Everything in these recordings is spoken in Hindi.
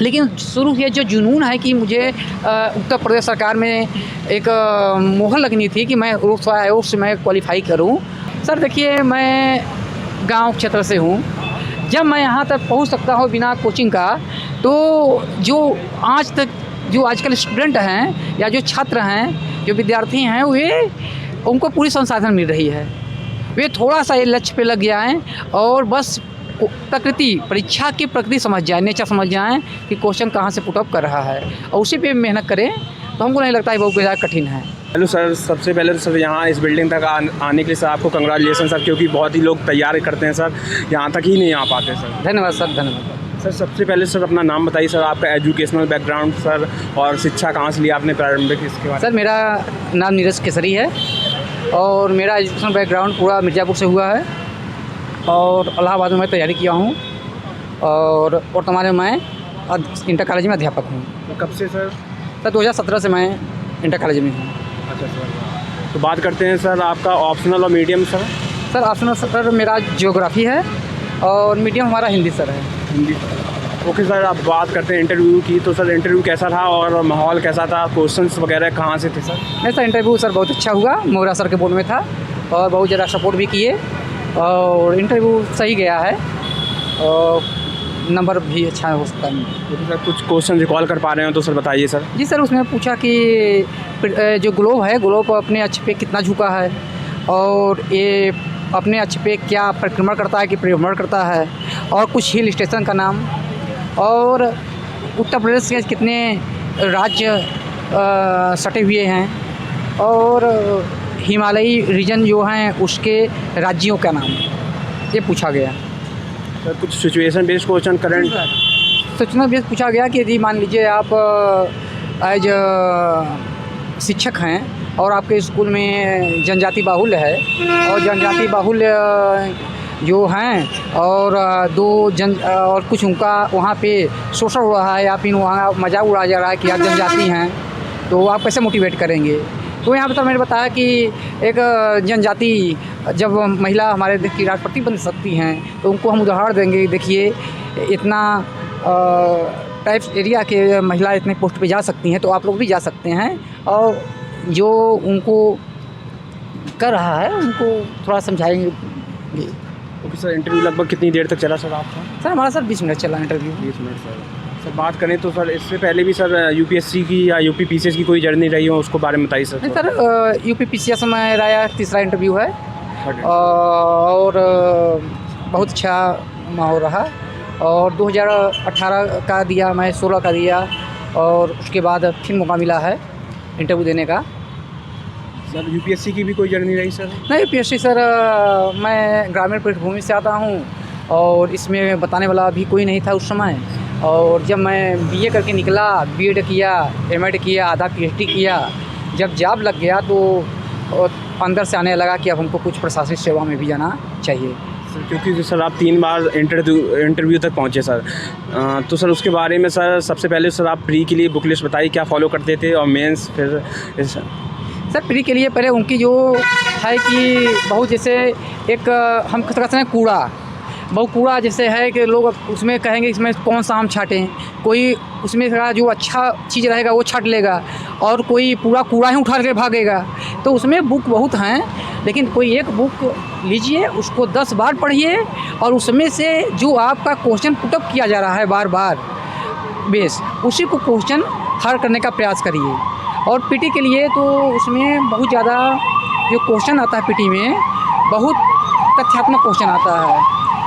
लेकिन शुरू से जो जुनून है कि मुझे उत्तर प्रदेश सरकार में एक मोहर लगनी थी कि मैं उस आयोग से मैं क्वालिफ़ाई करूं। सर देखिए, मैं गांव क्षेत्र से हूं। जब मैं यहां तक पहुंच सकता हूं बिना कोचिंग का, तो जो आज तक जो आजकल स्टूडेंट हैं या जो छात्र हैं, जो विद्यार्थी हैं, वे उनको पूरी संसाधन मिल रही है। वे थोड़ा-सा ये लक्ष्य पे लग जाएँ और बस परीक्षा की प्रकृति समझ जाएँ, नेचर समझ जाएँ कि क्वेश्चन कहाँ से पुट अप कर रहा है और उसी पे मेहनत करें, तो हमको नहीं लगता है बहुत ज़्यादा कठिन है। हेलो सर, सबसे पहले तो सर यहाँ इस बिल्डिंग तक आने के लिए सर आपको कंग्रेचुलेसन सर, क्योंकि बहुत ही लोग तैयारी करते हैं सर, यहाँ तक ही नहीं आ पाते सर। धन्यवाद सर, धन्यवाद। सर सबसे पहले सर अपना नाम बताइए सर, आपका एजुकेशनल बैकग्राउंड सर, और शिक्षा कहाँ से लिया आपने प्रारंभिक, इसके बाद। सर मेरा नाम नीरज केसरी है और मेरा एजुकेशनल बैकग्राउंड पूरा मिर्ज़ापुर से हुआ है और इलाहाबाद में मैं तैयारी किया हूँ और वर्तमान में मैं इंटर कॉलेज में अध्यापक हूँ। तो कब से सर? सर 2017 से मैं इंटर कॉलेज में हूँ। अच्छा सर, तो बात करते हैं सर आपका ऑप्शनल और medium sir. Sir optional sir मेरा ज्योग्राफी है और मीडियम हमारा हिंदी सर है। हिंदी। ओके सर, आप बात करते हैं इंटरव्यू की, तो सर इंटरव्यू कैसा था और माहौल कैसा था, क्वेश्चंस वगैरह कहाँ से थे सर? नहीं सर, इंटरव्यू सर बहुत अच्छा हुआ, मोहरा सर के बोर्ड में था और बहुत ज़्यादा सपोर्ट भी किए और इंटरव्यू सही गया है और नंबर भी अच्छा हो सकता है। तो सर कुछ क्वेश्चन रिकॉल कर पा रहे हो तो सर बताइए सर। जी सर, उसमें पूछा कि जो ग्लोब है, ग्लोब अपने अक्ष पे कितना झुका है और ये अपने अक्ष पे क्या परिक्रमण करता है कि परिभ्रमण करता है, और कुछ हिल स्टेशन का नाम, और उत्तर प्रदेश के कितने राज्य सटे हुए हैं, और हिमालयी रीजन जो हैं उसके राज्यों का नाम, ये पूछा गया। सर कुछ situation based question current situation based पूछा गया कि यदि मान लीजिए आप एज शिक्षक हैं और आपके स्कूल में जनजाति बाहुल्य है और जनजाति बाहुल्य जो हैं और और कुछ उनका वहाँ पे शोषण हो रहा है या फिर वहाँ मजाक उड़ाया जा रहा है कि आप जनजाति हैं, तो आप कैसे मोटिवेट करेंगे। तो यहाँ पर सर मैंने बताया कि एक जनजाति जब महिला हमारे देश की राष्ट्रपति बन सकती हैं तो उनको हम उदाहरण देंगे, देखिए इतना टाइप्स एरिया के महिला इतने पोस्ट पे जा सकती हैं तो आप लोग भी जा सकते हैं, और जो उनको कर रहा है उनको थोड़ा समझाएंगे। ओके सर, इंटरव्यू लगभग कितनी देर तक चला सर आपका? सर हमारा सर 20 मिनट चला इंटरव्यू। 20 मिनट सर बात करें तो सर इससे पहले भी सर यूपीएससी की या यूपी पीसीएस की कोई जर्नी रही हो, उसको बारे में बताइए सर। नहीं सर, यूपी पीसीएस में मेरा तीसरा इंटरव्यू है और बहुत अच्छा माहौल रहा, और 2018 का दिया, मैं 16 का दिया और उसके बाद फिर मौका मिला है इंटरव्यू देने का। सर यूपीएससी की भी कोई जर्नी रही सर? नहीं, यूपीएससी सर मैं ग्रामीण पृष्ठभूमि से आता हूँ और इसमें बताने वाला भी कोई नहीं था उस समय, और जब मैं बीए करके निकला, बीएड किया, एमएड किया, आधा पीएचडी किया, जब जॉब लग गया तो अंदर से आने लगा कि अब हमको कुछ प्रशासनिक सेवा में भी जाना चाहिए। सर क्योंकि सर आप 3 बार इंटरव्यू तक पहुँचे सर, तो सर उसके बारे में सर सबसे पहले सर आप प्री के लिए बुक लिस्ट बताइए क्या फॉलो करते थे, और मेंस फिर सर प्री के लिए पहले उनकी जो है कि बहुत जैसे एक हम किस तरह से कूड़ा, बहुत कूड़ा जैसे है कि लोग उसमें कहेंगे इसमें कौन सा हम छाटें, कोई उसमें थोड़ा जो अच्छा चीज़ रहेगा वो छाट लेगा और कोई पूरा कूड़ा ही उठा के भागेगा। तो उसमें बुक बहुत हैं, लेकिन कोई एक बुक लीजिए, उसको 10 बार पढ़िए और उसमें से जो आपका क्वेश्चन पुटअप किया जा रहा है बार बार बेस, उसी को क्वेश्चन हल करने का प्रयास करिए। और पीटी के लिए तो उसमें बहुत ज़्यादा जो क्वेश्चन आता है पीटी में, बहुत तथ्यात्मक क्वेश्चन आता है,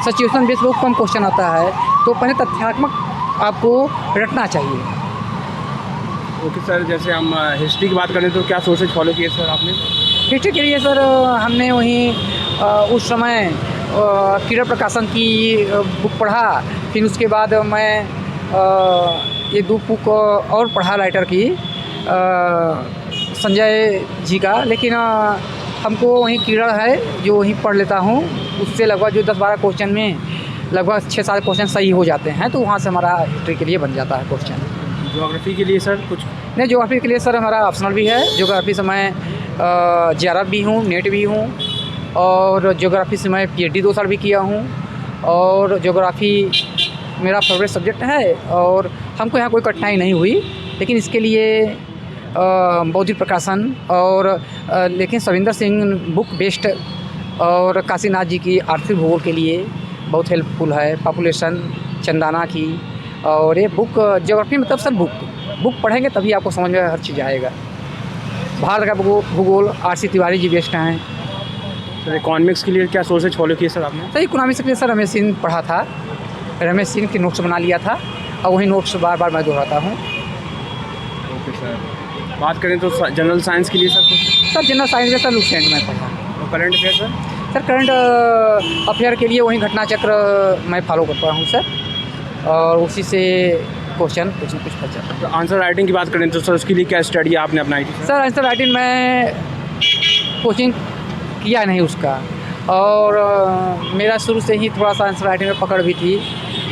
सिचुएशन बेस्ड बहुत कम क्वेश्चन आता है, तो पहले तथ्यात्मक आपको रटना चाहिए। ओके सर, जैसे हम हिस्ट्री की बात करें तो क्या सोर्सेज फॉलो किए सर आपने? हिस्ट्री के लिए सर हमने वहीं उस समय किरण प्रकाशन की बुक पढ़ा, फिर उसके बाद मैं ये 2 बुक और पढ़ा राइटर की, संजय जी का, लेकिन हमको वहीं किरण है जो वहीं पढ़ लेता हूँ, उससे लगभग जो 10-12 क्वेश्चन में लगभग 6-7 क्वेश्चन सही हो जाते हैं, तो वहाँ से हमारा हिस्ट्री के लिए बन जाता है क्वेश्चन। ज्योग्राफी के लिए सर कुछ नहीं, ज्योग्राफी के लिए सर हमारा ऑप्शनल भी है। ज्योग्राफी से मैं जेआरएफ भी हूँ, नेट भी हूँ, और ज्योग्राफी से मैं पीएचडी 2 साल भी किया हूँ, और ज्योग्राफी मेरा फेवरेट सब्जेक्ट है और हमको यहाँ कोई कठिनाई नहीं हुई। लेकिन इसके लिए बौद्धिक प्रकाशन और लेकिन सविंदर सिंह बुक बेस्ड और काशीनाथ जी की आर्थिक भूगोल के लिए बहुत हेल्पफुल है। पॉपुलेशन चंदाना की और ये बुक ज्योग्राफी मतलब सर बुक पढ़ेंगे तभी आपको समझ में हर चीज़ आएगा। भारत का भूगोल RC तिवारी जी बेस्ट हैं। सर इकोनॉमिक्स के लिए क्या सोर्सेज फॉलो किए सर आपने? सर इकोनॉमिक्स के लिए सर रमेश सिंह पढ़ा था, रमेश सिंह के नोट्स बना लिया था और वही नोट्स बार बार मैं दोहराता हूँ। ओके सर, बात करें तो जनरल साइंस के लिए सर कुछ? सर जनरल साइंस में सर लुसेंट में पढ़ा। और current affair sir? Sir current affair के लिए वही घटना चक्र मैं फॉलो करता हूँ सर, और उसी से क्वेश्चन कुछ न कुछ बचा। तो आंसर राइटिंग की बात करें तो सर उसके लिए क्या स्टडी आपने अपनाई थी? सर आंसर राइटिंग में कोचिंग किया नहीं उसका, और मेरा शुरू से ही थोड़ा सा आंसर राइटिंग में पकड़ भी थी,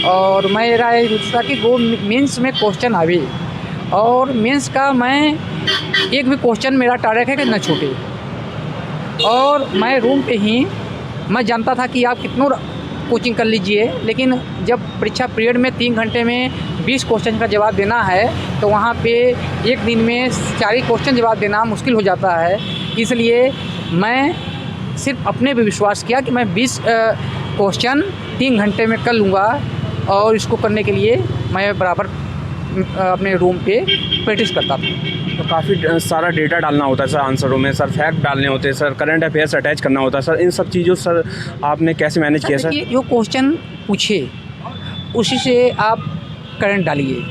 और मेरा ये था कि वो मेंस में क्वेश्चन आवे, और मेंस का मैं एक भी क्वेश्चन मेरा टारगेट है कि न छूटे। और मैं रूम पे ही मैं जानता था कि आप कितनों कोचिंग कर लीजिए, लेकिन जब परीक्षा पीरियड में 3 घंटे में 20 क्वेश्चन का जवाब देना है तो वहाँ पे एक दिन में 40 क्वेश्चन जवाब देना मुश्किल हो जाता है। इसलिए मैं सिर्फ अपने पे विश्वास किया कि मैं 20 क्वेश्चन 3 घंटे में कर लूँगा, और इसको करने के लिए मैं बराबर अपने रूम पे प्रैक्टिस करता था। तो काफ़ी सारा डेटा डालना होता है सर आंसरों में, सर फैक्ट डालने होते हैं सर, करंट अफेयर्स अटैच करना होता है सर, इन सब चीज़ों सर आपने कैसे मैनेज किया सर? जो क्वेश्चन पूछे उसी से आप करंट डालिए,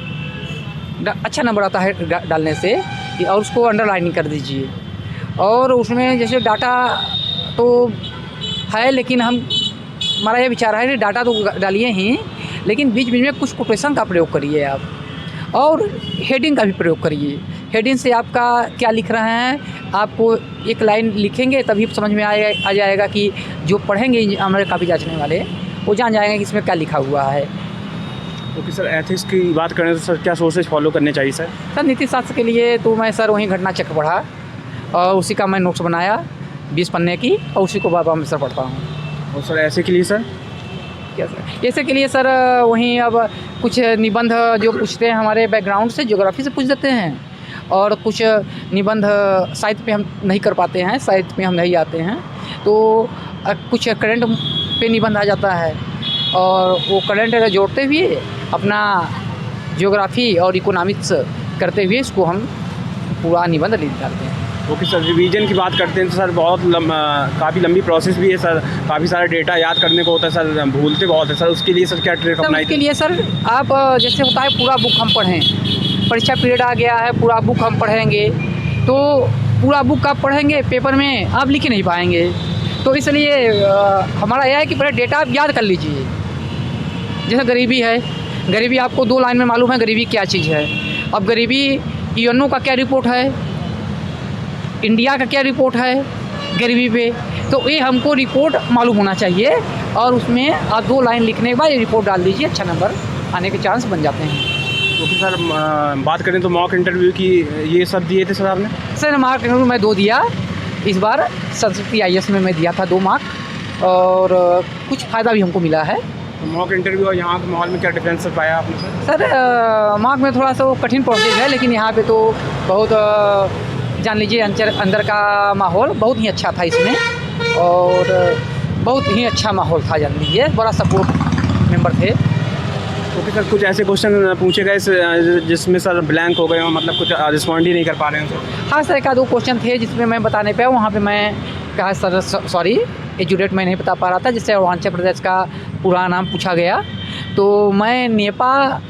अच्छा नंबर आता है डालने से, और उसको अंडरलाइनिंग कर दीजिए। और उसमें जैसे डाटा तो है, लेकिन हमारा ये विचार है कि डाटा तो डालिए ही, लेकिन बीच बीच में कुछ कोटेशन का प्रयोग करिए आप, और हेडिंग का भी प्रयोग करिए। हेडिंग से आपका क्या लिख रहे हैं, आपको एक लाइन लिखेंगे तभी समझ में आ जाएगा कि जो पढ़ेंगे हमारे काफ़ी जांचने वाले वो जान जाएंगे कि इसमें क्या लिखा हुआ है। ओके सर, एथिक्स की बात करें तो सर क्या सोर्सेज फॉलो करने चाहिए सर? सर नीति शास्त्र के लिए तो मैं सर वहीं घटना चक्र पढ़ा और उसी का मैं नोट्स बनाया 20 पन्ने की, और उसी को बार-बार मैं सर पढ़ता हूँ। और सर ऐसे के लिए सर क्या सर? ऐसे के लिए सर वहीं अब कुछ निबंध जो पूछते हैं हमारे बैकग्राउंड से, ज्योग्राफी से पूछ देते हैं, और कुछ निबंध साहित्य पे हम नहीं कर पाते हैं, साहित्य पे हम नहीं आते हैं, तो कुछ करंट पे निबंध आ जाता है, और वो करंट जोड़ते हुए अपना ज्योग्राफी और इकोनॉमिक्स करते हुए इसको हम पूरा निबंध लिख डालते हैं। ओके सर, रिवीजन की बात करते हैं तो सर बहुत काफ़ी लंबी प्रोसेस भी है सर, काफ़ी सारा डेटा याद करने को होता है सर, भूलते बहुत है सर, उसके लिए सर क्या ट्रिक अपनाई? उसके लिए सर आप जैसे होता है पूरा बुक हम पढ़ें, परीक्षा पीरियड आ गया है, पूरा बुक हम पढ़ेंगे, तो पूरा बुक आप पढ़ेंगे पेपर में आप लिख नहीं पाएंगे। तो इसलिए हमारा यह है कि पहले डेटा आप याद कर लीजिए। जैसे गरीबी है, गरीबी आपको 2 लाइन में मालूम है गरीबी क्या चीज़ है। अब गरीबी यूएनओ का क्या रिपोर्ट है, इंडिया का क्या रिपोर्ट है गरीबी पे, तो ये हमको रिपोर्ट मालूम होना चाहिए, और उसमें आप 2 लाइन लिखने के बाद ये रिपोर्ट डाल दीजिए, अच्छा नंबर आने के चांस बन जाते हैं। तो सर बात करें तो मॉक इंटरव्यू की ये सब दिए थे सर आपने? सर मॉक इंटरव्यू मैं 2 दिया, इस बार संस्कृति IAS में मैं दिया था 2 मार्क, और कुछ फ़ायदा भी हमको मिला है। तो मॉक इंटरव्यू और यहाँ के माहौल में क्या डिफरेंस पाया आपने सर? सर मॉक में थोड़ा सा वो कठिन प्रोसेस है, लेकिन यहाँ पे तो बहुत जान लीजिए अंदर का माहौल बहुत ही अच्छा था इसमें, और बहुत ही अच्छा माहौल था, जान लीजिए बड़ा सपोर्ट मेंबर थे। ओके सर, कुछ ऐसे क्वेश्चन पूछे गए जिसमें सर ब्लैंक हो गए हो, मतलब कुछ रिस्पॉन्ड ही नहीं कर पा रहे हैं सर? हाँ सर, 1-2 क्वेश्चन थे जिसमें मैं बता नहीं पाया, वहाँ पे मैं कहा सर सॉरी एजुडेट मैं नहीं बता पा रहा था, जिससे अरुणाचल प्रदेश का पूरा नाम पूछा गया, तो मैं नेपा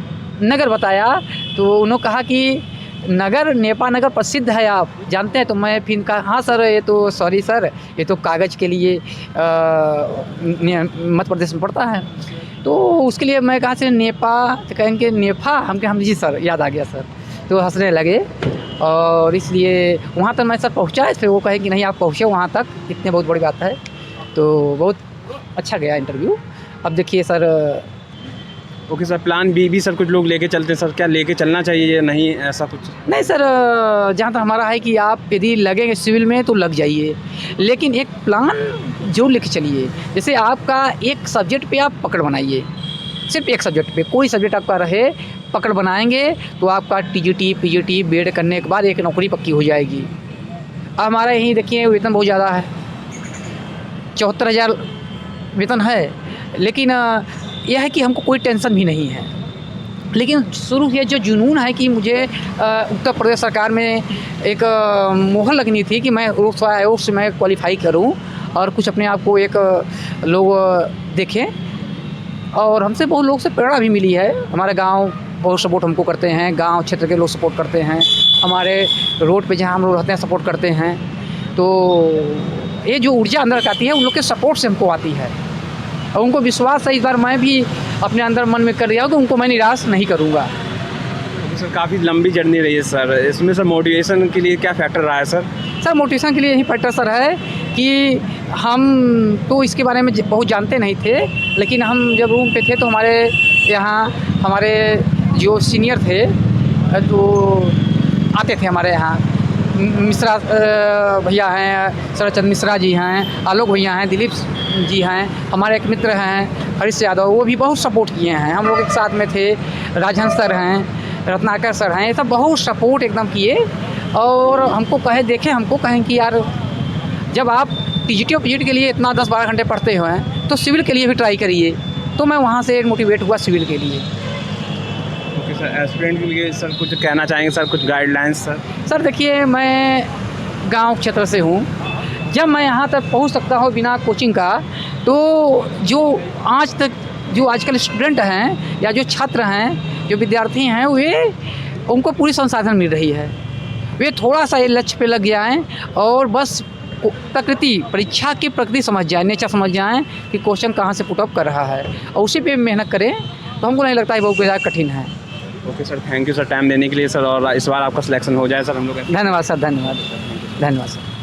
नगर बताया, तो उन्होंने कहा कि नगर नेपा नगर प्रसिद्ध है, आप जानते हैं? तो मैं फिर कहा हाँ सर, ये तो सॉरी सर, ये तो कागज़ के लिए मध्य प्रदेश में पड़ता है। तो उसके लिए मैं कहा से नेपा, तो कहेंगे नेफा, हम जी सर याद आ गया सर, तो हंसने लगे, और इसलिए वहाँ तक मैं सर पहुँचा, फिर वो कहे कि नहीं आप पहुँचे वहाँ तक, इतने बहुत बड़ी बात है। तो बहुत अच्छा गया इंटरव्यू। अब देखिए sir. Okay sir, plan B भी सर कुछ लोग लेके चलते हैं सर, क्या लेके चलना चाहिए या नहीं, ऐसा कुछ? नहीं सर, जहाँ तक हमारा है कि आप यदि लगेंगे सिविल में तो लग जाइए, लेकिन एक प्लान जो लेके चलिए। जैसे आपका एक सब्जेक्ट पे आप पकड़ बनाइए, सिर्फ एक सब्जेक्ट पे, कोई सब्जेक्ट आपका रहे, पकड़ बनाएंगे तो आपका टीजीटी पीजीटी बीएड करने के बाद एक नौकरी पक्की हो जाएगी। अब हमारे यहीं देखिए वेतन बहुत ज़्यादा है, 74,000 वेतन है, लेकिन यह है कि हमको कोई टेंशन भी नहीं है। लेकिन शुरू से जो जुनून है कि मुझे उत्तर प्रदेश सरकार में एक मोहर लगनी थी कि मैं लोक सेवा आयोग से मैं क्वालिफाई करूं और कुछ अपने आप को एक लोग देखें, और हमसे बहुत लोग से प्रेरणा भी मिली है। हमारे गांव बहुत सपोर्ट हमको करते हैं, गांव क्षेत्र के लोग सपोर्ट करते हैं, हमारे रोड पे जहां हम लोग रहते हैं सपोर्ट करते हैं। तो ये जो ऊर्जा अंदर आती है उन लोग के सपोर्ट से हमको आती है, और उनको विश्वास है इस बार मैं भी अपने अंदर मन में कर लिया हूँ कि उनको मैं निराश नहीं करूँगा। सर काफ़ी लंबी जर्नी रही है सर, इसमें सर मोटिवेशन के लिए क्या फैक्टर रहा है सर? सर मोटिवेशन के लिए यही फैक्टर सर है कि हम तो इसके बारे में बहुत जानते नहीं थे, लेकिन हम जब रूम पे थे तो हमारे यहाँ हमारे जो सीनियर थे तो आते थे हमारे यहाँ, मिश्रा भैया हैं, शरदचंद्र मिश्रा जी हैं, आलोक भैया हैं, दिलीप जी हैं, हमारे एक मित्र हैं हरीश यादव, वो भी बहुत सपोर्ट किए हैं। हम लोग एक साथ में थे, राजहंस सर हैं, रत्नाकर सर हैं, ये सब बहुत सपोर्ट एकदम किए और हमको देखें हमको कहें कि यार जब आप टीजीटी और पीजीटी के लिए इतना 10-12 घंटे पढ़ते हो हैं तो सिविल के लिए भी ट्राई करिए। तो मैं वहाँ से मोटिवेट हुआ सिविल के लिए। ओके सर, एस्पिरेंट के लिए सर कुछ कहना चाहेंगे सर, कुछ गाइडलाइंस सर? सर देखिए मैं गांव क्षेत्र से हूँ, जब मैं यहाँ तक पहुँच सकता हूँ बिना कोचिंग का, तो जो आज तक जो आजकल स्टूडेंट हैं या जो छात्र हैं जो विद्यार्थी हैं वे उनको पूरी संसाधन मिल रही है। वे थोड़ा सा ये लक्ष्य पे लग गया है और बस परीक्षा की प्रकृति समझ जाए, नेचर समझ जाएँ कि क्वेश्चन कहाँ से पुट अप कर रहा है और उसी पे मेहनत करें तो हमको नहीं लगता है बहुत ज़्यादा कठिन है। Okay sir, thank you sir time देने के लिए सर, और इस बार आपका सिलेक्शन हो जाए सर हम लोग। धन्यवाद सर, धन्यवाद, धन्यवाद सर।